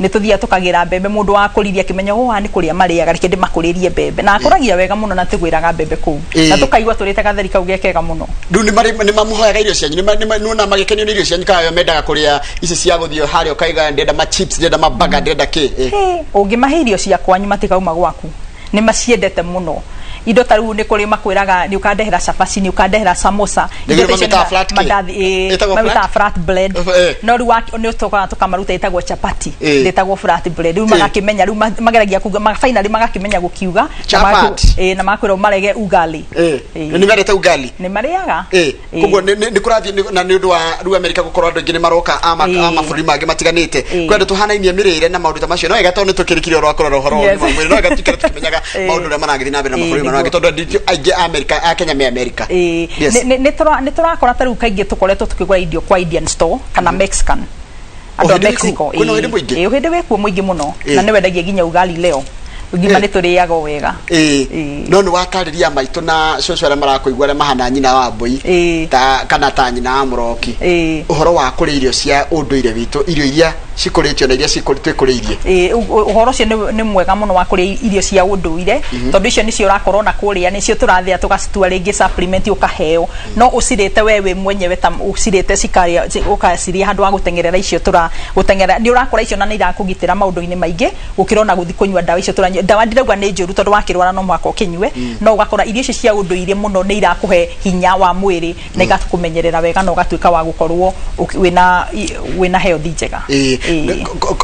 ni tuthia tukagira mbembe mundu wa kuriria kimenya ni kuria mariaga reke ndi makuririe mbembe na akuragia wega muno na tigwiraga mbembe kuu na tukaigwa turite gatheri kau gekega muno riu ni mamuhoyaga irio cianyu ni na magikenio ni irio cianyu kayo mendaga kuria ici cia guthio hari ukaiga ndenda ma chips ndenda ma burger ndenda ki ungimahe irio cia kwanyu matikauma gwaku ni maciendete muno indo ta riu ni kuri makwiraga ni ukandehera cabaci ni ukandehera samosa mamita flat bread no riu ni utoka tukamaruta itagwo chapati itagwo flat bread riu magakimenya riu mageragia kuga finally magakimenya gukiuga na makwira marege ugali ni marete ugali ni mariaga kugo ni kurathi na ni undu wa riu America gukorwo andu ngi maroka ama buri mangi matiganite kwenda tuhanainie mirire na maundu ta macio no igato ni tukirikire ro akoro rohoro ni mamwe no igatukira tukimenyaga maundu ra maragithi na mbere na maburi no tondu aige America Kenya me America ni turakora ta riu kaingi tukoretwo tukigura idio kwa Indian store kana Mexican andu Mexico uhinde wekuo muingi muno na ni wendagia ginya ugali leo ugima ni turiaga wega no ni watariria maitu na cocora marakuigwa mahana nyina wa mbui ta kana ta nyina amuroki uhoro wa kuriirio cia unduire witu irio iria cikuritio na iria cikuritwe kuriirie uhoro cio ni mwega muno wa kuria irio cia unduire tondu icio nicio urakorwo na kuria nicio turathia tugacitua ringi supplement ukaheo no ucirite wewe mwenyewe ta ucirite cikaria ukaciria handu wa gutengerera icio gutengera ni urakora icio na ni irakugitira maundu-ini maingi gukirona guthi kunywa dawa icio dawa ndirauga ni njuru tondu wakirwara no mwaka ukinywe no ugakora irio icio cia unduire muno ni irakuhe hinya wa mwiri na igakumenyerera wega no gatuika wa gukorwo wina health njega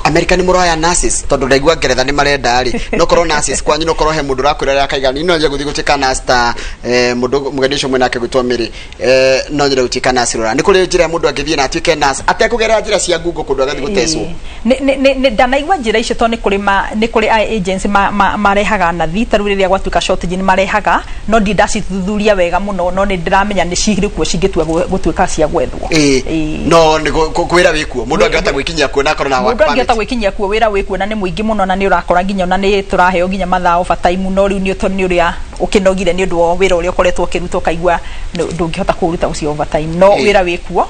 America ni muraya nurses tondu ndaigua Ngeretha ni marenda ri no korwo nurses kwanyu no korwo he mundu rakwira ya kaiga ni no nje guthi gutika nurse ta mundu muganisho mwena ke gutwa miri no nje gutika nurse rora ni kuri njira mundu angithie na atuike nurse atekugera njira cia Google kundu agathi guteswo ni ndanaigua njira icio to ni kuri agency marehaga nathi ta riria gwatuika shortage ni marehaga no ndacithuthuria wega muno no ni ndiramenya ni cigirikuo cingitua gutuika cia gwethwo no ni kwira wikuo mundu angata gwikinyia kuo na korona wa kwani ngeta gwikinyia kuo wira wikuo na ni muingi muno na ni urakora nginya na ni turaheo nginya mathaa overtime no riu ni uria ukinogire ni undu wa wira uria ukoretwo kirutwo kaigua ndungihota kuruta ucio overtime no wira wikuo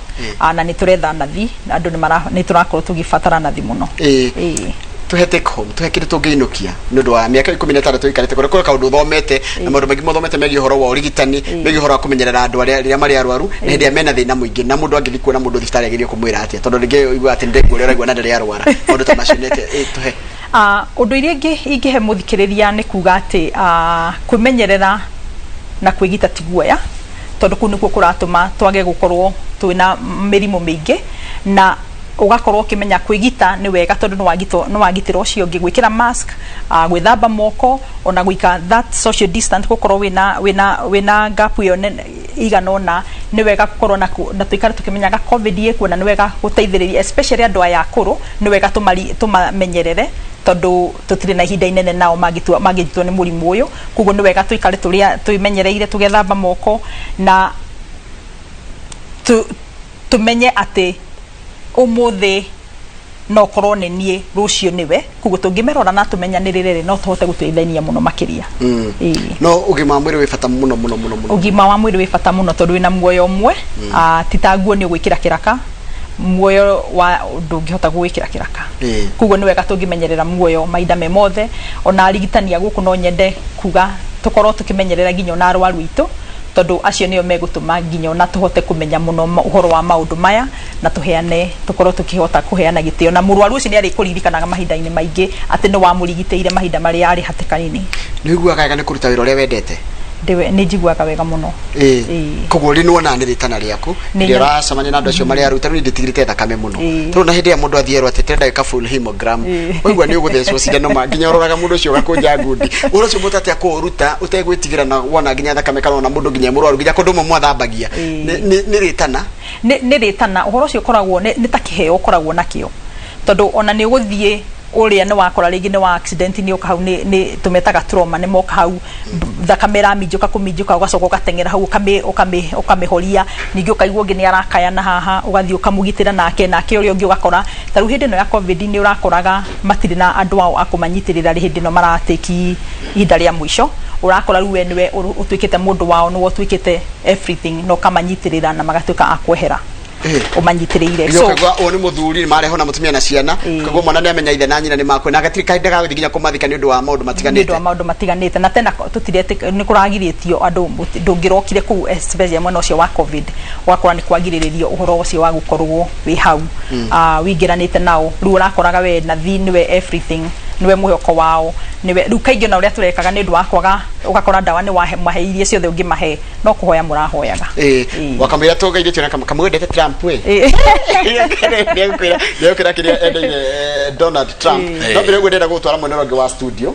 na ni turetha nathi andu ni turakorwo tugifatara nathi muno tuhete home tuhekire tungiinukia nundu wa miaka 16 ikarite kore kaundu thomete na maundu magi mothomete megi horo wa urigitani megi horo wa kumenyerera andu aria mari arwaru na hindi amena thina muingi na mundu angithi kuona mundu thibitari agirie kumwira atia tondu ringi igwa ati ndego uria raigwa na ndari arwara maundu ta macinete tuhe undu iria ingihe muthikiriria ni kuga ati kumenyerera na kwigita tiguoya tondu kunu nikuo kuratuma twage gukorwo twina mirimo mingi na ugakorwo ukimenya kwigita ni wega tondu no wagitira ucio ungi gwikira mask gwithamba moko ona gwika that social distance gukorwo wina gap yo iganona ni wega gukorwo na tuikare tukimenyaga covid yekuona ni wega guteithiriria especially andu aya akuru ni wega tumamenyerere tondu tutire na ihinda inene nao magitwo ni murimu uyu kugo ni wega tuikare tumenyereire tugethamba moko na tumenye ati umuthi no korwo ni nie rucio niwe kugo tungimerora na tumenyanirire no tuhote guteithania muno makiria no ugima wa mwiri wi bata muno ugima wa mwiri wi bata muno tondu wina muoyo umwe titanguo ni gwikira kiraka muoyo wa ndungihota gwikira kiraka kugo ni wega tungimenyerera muoyo maida me mothe ona arigitania guku no nyende kuga tukorwo tukimenyerera nginya na arwaru itu tondu acio nio megutuma nginya na tuhote kumenya muno uhoro wa maundu maya na tuheane tukorwo tukihota kuheana gitio na murwaru ucio ni ari kuririkanaga mahinda-ini maingi ati no wa murigiteire mahinda mari ari hatikaini niguo kaga ni kuruta wira uria wendete nĩ njiguaga wega mũno koguo ri nuona nĩ ritana rĩaku rĩrĩa ũracemania na andũ acio marĩa arutaru nĩ nditigĩrĩte thakame mũno tondũ na hĩndĩ ya mũndũ athiĩ atete ndagĩka full hemogram ũigua nĩ ũgũthecwo cindano nginya ũroraga mũndũ ũcio gakũnja ngundi ũrĩa ũcio mũtũ atĩa kũruta ũtegwĩtigĩra na wona nginya thakame kana na mũndũ nginya mũrwaru nginya kũndũ mwe mwathambagia nĩ ritana nĩ ritana ũhoro ũcio ũkoragwo nĩ ta kĩheo ũkoragwo nakĩo tondũ ona nĩ ũgũthiĩ ũrĩa nĩ wakora rĩngĩ nĩ wa accident nĩ ũka hau nĩ tũmetaga trauma nĩ moka hau thakame raminjuka kũminjuka ũgacoka ũgateng'era hau ũkamĩhoria ningĩ ũkaigua ũngĩ nĩ arakayana haha ũgathiĩ ũkamũgitĩra nake ũrĩa ũngĩ ũgakora ta rĩu hĩndĩ ĩno ya covid nĩ ũrakoraga matirĩ na andũ ao a kũmanyitĩrĩra hĩndĩ ĩno maratĩki ihinda rĩa mũico urakora rĩu we nĩwe ũtuĩkĩte mũndũ wao nĩwe ũtuĩkĩte everything no kamanyitĩrĩra na magatuĩka a kwehera umanyitĩrĩire so o nĩ mũthuri mareho na mũtumia na ciana koguo mwana nĩ amenya ithe na nyina nĩ makwe na gatirĩ kahinda ga gũthiĩ nginya kũmathika nĩ ũndũ wa maũndũ matiganĩte na tena tũtirete nĩ kũragirĩtio andũ ndũngĩrokire kũu especially mwena ũcio wa covid wakora nĩ kwagirĩrĩrio ũhoro ũcio wa gũkorwo wĩ hau wĩingĩranĩte nao rĩu ũrakoraga we na niwe everything niwe mwĩhoko wao niwe rĩu kaingĩ na ũrĩa tũrekaga nĩ ũndũ wa kwaga ũgakora ndawa nĩ wahe iria ciothe ũngĩmahe no kũhoya mũrahoyaga wakamwĩra tũgeithĩtio na kamwendete Trump we nĩũkwĩra kĩrĩa endeire Donald Trump no mbere ũguo ndenda gũtwara mwena ũngĩ wa studio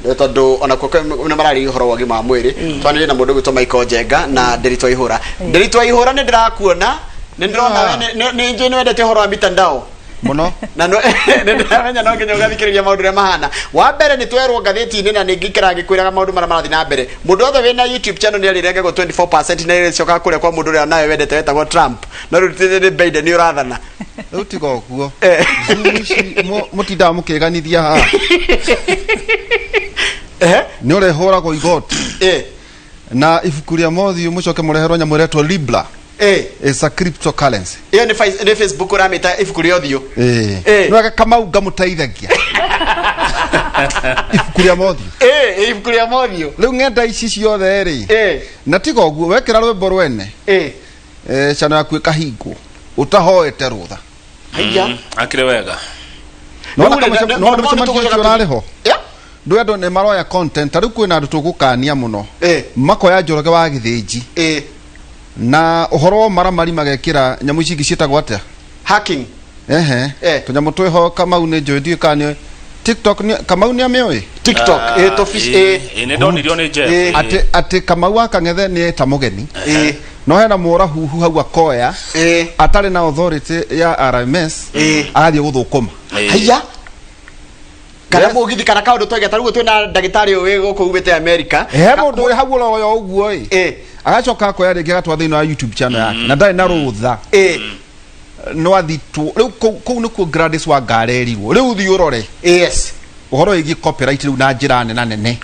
tondũ ona kuo nĩ mararĩria ũhoro wa ũgima wa mwĩrĩ twanĩrĩrie na mũndũ ũgwĩtwo Michael Njenga na Nderitu Waihũra Nderitu Waihũra nĩ ndĩrakuona nĩ ndĩrona nĩ njũĩ nĩ wendete ũhoro wa mitandao muno na no ndĩramenya no nginya ũgathikĩrĩria maũndũ ũrĩa mahana wa mbere nĩ twerwo ngathĩti-inĩ na nĩ ngĩkĩra ngĩkwĩraga maũndũ marĩa marathiĩ na mbere mũndũ wothe wĩna YouTube channel nĩ arĩrengagwo 24% na ĩrĩcokaga kũrĩa kwa mũndũ ũrĩa nawe wendete wetagwo Trump no rĩu nĩ Biden nĩ ũrathana rĩu tiga ũguo mũtindaga mũkĩganithia haha nĩ ũrehũragwo igoti na ibuku rĩa Mothiũ mũcoke mũreherwo nyamũ ĩretwo Libra it's a cryptocurrency nĩ Facebook ũramĩta ibuku rĩa Ũthiũ nĩwega Kamau ngamũteithagia ibuku rĩa Mothiũ ibuku rĩa Mothiũ rĩu ng'enda ici ciothe rĩ na tiga ũguo wekĩra rwĩmbo rwene channel yaku ĩkahingwo ũtahoete rũtha akĩrĩ wega no mũcemanio ũrarĩho ndũ andũ nĩ maroya content rĩu kwĩna andũ tũgũkania mũno makoya Njoroge wa Gĩthĩnji na ũhoro maramari magekĩra nyamũ ici ciĩtagwo atĩa hacking tũnyamũ twĩho Kamau nĩ njũĩ ndiũĩ kana TikTok Kamau nĩ amĩoĩ TikTok nĩ ndonirio nĩ Jeff atĩ Kamau akang'ethe nĩ ta mũgeni no hena mũrahuhu hau akoya atarĩ na authority ya RMS agathiĩ gũthũkũma haiya kana mũgithi kana kaũndũ twege tarĩu twĩna ndagĩtarĩ ũyũ gũkũ umĩte America he mũndũ ũrĩ hau ũroyo ũguo agacoka akoya rĩngĩ agatwara thĩinĩ wa YouTube channel yake na ndarĩ na rũtha no athitwo rĩu kũu nĩkuo Gladys Wangari erirwo rĩu thiĩ ũrore ũhoro wĩgiĩ copyright rĩu na njĩra nene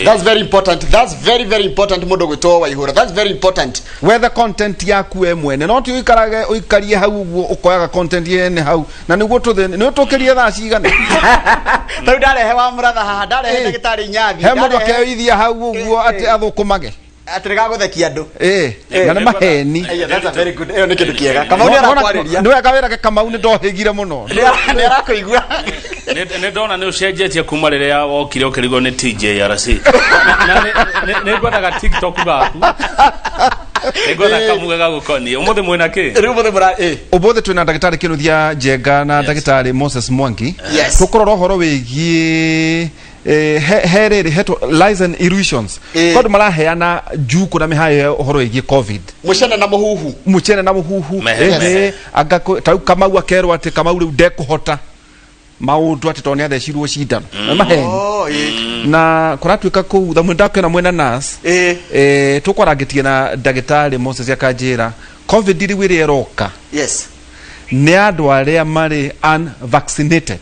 that's very important very important mũndũ gwĩtwo Waihũra that's very important wethe content yaku we mwene no ti ũikarie hau ũguo ũkoyaga content yene hau na nĩguo nĩ ũtũkĩrie thaa cigana tarĩu ndarehe wa mũratha haha ndarehe ndagĩtarĩ Nyathi he mũndũ akeithia hau ũguo atĩ athũkũmage atĩrĩga gũthekia andũ na nĩ maheni that's a very good nĩ kĩndũ kĩega Kamau nĩ arakwarĩria nĩ wega wĩrage Kamau nĩ ndohĩgire mũno nĩ arakũigua nĩ ndona nĩ ũcenjetie kuma rĩrĩa wokire ũkĩrigwo nĩ TJRC nĩ ngwendaga TikTok gaku nĩ ngwenda kamuge gagũkonie ũmũthĩ mwĩna kĩ ũmũthĩ twĩna ndagĩtarĩ Kĩnuthia Njenga na ndagĩtarĩ Moses Mwangi tũkũrora ũhoro wĩgiĩ herere heto lies and illusions kodũ maraheana njuku na mĩhayo ũhoro wĩgiĩ covid mũcene na mũhuhu tarĩu Kamau akerwo atĩ Kamau rĩu ndekũhota maũndũ atĩ tondũ nĩ athecirwo cindano maheni na kũratuĩka kũu thamwe ndakwĩna mwena nurse tũkwarangĩtie na ndagĩtarĩ Moses akanjĩra covid rĩu ĩrĩa ĩroka nĩ andũ arĩa marĩ unvaccinated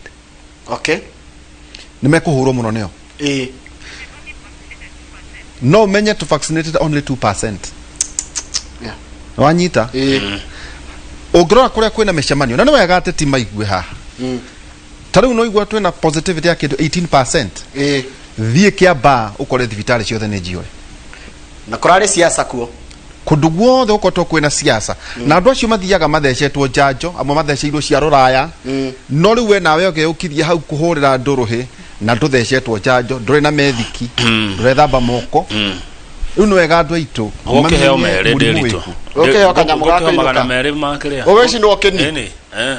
nĩ mekũhũrwo mũno nĩo no menye to vaccinated only 2% wanyita ũngĩrora kũrĩa kwĩna mĩcemanio na nĩ wega atĩ ti maigue haha tarĩu no igua twĩna positivity ya kĩndũ 18% thiĩ kĩambaa ũkore thibitarĩ ciothe nĩ njiũĩ na kũrarĩ siasa kuo kũndũ guothe ũkotwo kwĩna siasa na andũ acio mathiaga mathecetwo njanjo amwe matheceirwo cia rũraya no rĩu we nawe ũgeũkithia hau kũhũrĩra ndũrũhĩ na ndũthecetwo njanjo ndũrĩ na methiki ndũrethamba moko Uno wega andu aitu. Okay, heo mere ndirito. Okay, okanyamu gako magana mere makire. Ogeci no okeni.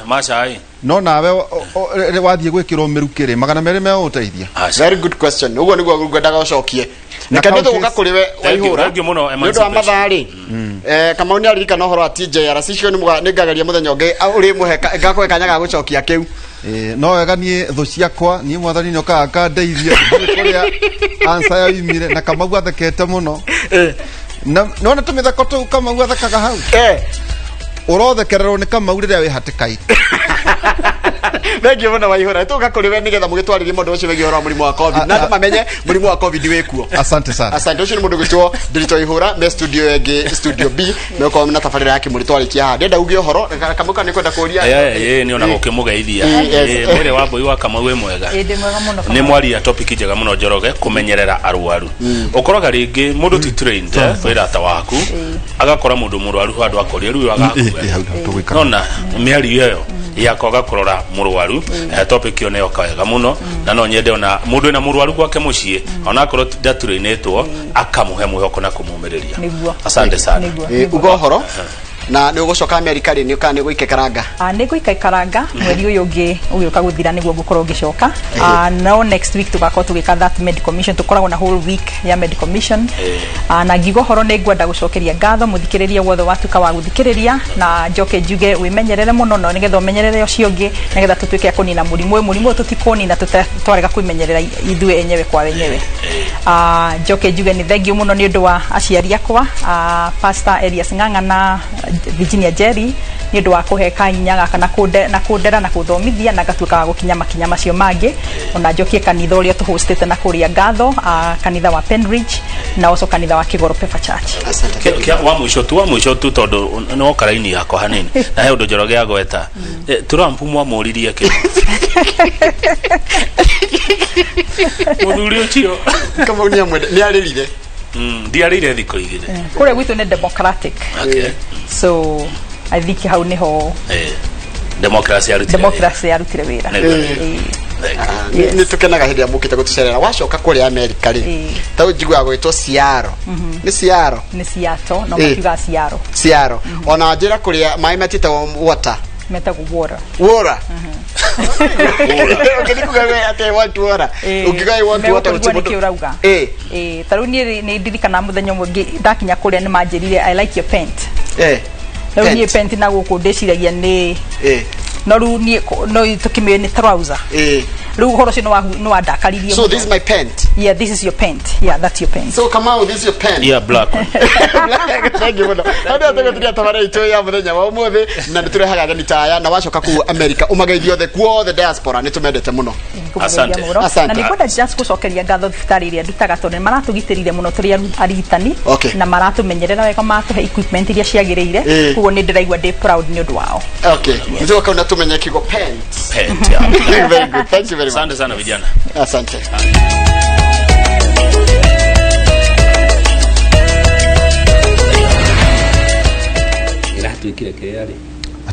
Macai. No nawe wathie gwikirwo mirukire magana mere me uteithia. Very good question. Ugo niguo ngwendaga ucokie. Nĩkendete gũka kũrĩ we Waihũra nĩ ũndũ wa mathaa-rĩ Kamau nĩ aririkana ũhoro wa TJRC icio nĩ ngageria mũthenya ũngĩ ũrĩ mũhe ngakũhe kanya ga gũcokia kĩu no wega niĩ thũ ciakwa niĩ mwathani nĩokaga akandeithia kũrĩa answer yaumire na Kamau athekete mũno nona tũmĩtheko tũu Kamau athekaga hau ũrothekererwo nĩ Kamau rĩrĩa wĩ hatĩka-inĩ Thank you mũno Waihũra tũka kũrĩ we nĩgetha mũgĩtwarĩrie mũndũ ũcio wĩgiĩ ũhoro wa mũrimũ wa COVID na andũ mamenye mũrimũ wa COVID wĩkuo. Asante sana. Asante ũcio nĩ mũndũ gwĩtwo Ndiritu Waihũra me studio ĩngĩ studio B nĩũkorwo na tabarĩra yake mũrĩtwarĩkia haha ndenda uge ũhoro Kamau kana nĩkwenda kũria nĩ ona gũkĩmũgeithia mwĩrĩ wa mbũi wa Kamau wĩ mwega nĩ mwaria topic njega mũno Njoroge kũmenyerera arwaru ũkoraga rĩngĩ mũndũ ti trained wĩra ta waku agakora mũndũ mũrwaru handũ akoria rĩu agakuo nona mĩario ĩyo yakoga kurora murwaru topic yo neyo kawega muno na no nyende ona mundu ena murwaru gwake muciĩ ona akorwo ndatureinetwo akamuhe mwihoko na kumumereria asante sana ugo horo na nĩ ũgũcoka America rĩ nĩ ũka nĩ gũikekaranga nĩ gũikekaranga mweri ũyũ ũngĩ ũgĩũka gũthira nĩguo ngũkorwo ngĩcoka no next week tugakorwo tũgĩka that medical mission tũkoragwo na whole week ya medical mission na ngiuga horo nĩ ngwenda gũcokeria ngatho mũthikĩrĩria wothe watuka wa gũthikĩrĩria na njoke njuge wĩmenyerere mũno no nĩgetha ũmenyerere ũcio ũngĩ nĩgetha tũtuĩke a kũnina mũrimũ tũtikonina twarega kwĩmenyerera ithuĩ enyewe kwa wenyewe njoke njuge nĩ thengiũ mũno nĩ ũndũ wa aciari akwa Pastor Elias Ng'ang'a na Virginia Jerry nĩ ũndũ wa kũheka hinya gaka na kũndera na gũthomithia na gatuĩka wa gũkinya makinya macio mangĩ ona njokie kanitha ũrĩa tũhostete na kũrĩa ngatho kanitha wa Penridge na also kanitha wa Kigoro Pepper Church wa mũico tu tondũ no karaini yako hanini na he ũndũ Njoroge agweta Trump mwamũririe kĩ mũthuri ũcio Kamau nĩ arĩrire ndiarĩire thikũ igĩrĩ kũrĩa gwitũ nĩ democratic so I think hau niho democracy yarutire wĩra nĩ tũkenaga hĩndĩ ya mũkĩte gũtũcerera wacoka kũrĩa America rĩ ta njiguaga gwĩtwo Seattle nĩ Seattle nĩ Seattle no makiuga Seattle ona njĩra kũrĩa maĩ matĩtagwo water metagwo water ukikuga ate want water ukigai want water ukiurauga taru ni ndirikana muthenya mwe ndakinya kuria ni manjirire I like your paint no ni paint na guku ndiciragia ni no ru ni no tukimwe ni trouser ru horo cino no wadakaririe so this is my paint yeah this is your paint yeah that's your paint so come on this is your paint yeah black thank you muno ndio tugathiria tabara ito ya muthenya wa umuthi na niturehaga gani taya na wacoka ku America umageithio the kuo the diaspora nitumendete muno asante na nikwenda just gucokeria ngatho thibitari iria ndutaga tondu maratugitĩrire muno turi arigitani na maratumenyerera wega matuhe equipment iria ciagĩrĩire kuo ni ndiraigua ndi proud ni undu wao okay ndio kauna tumenye kigo paint yeah very good thank you very much asante sana vijana asante ila tuikire kile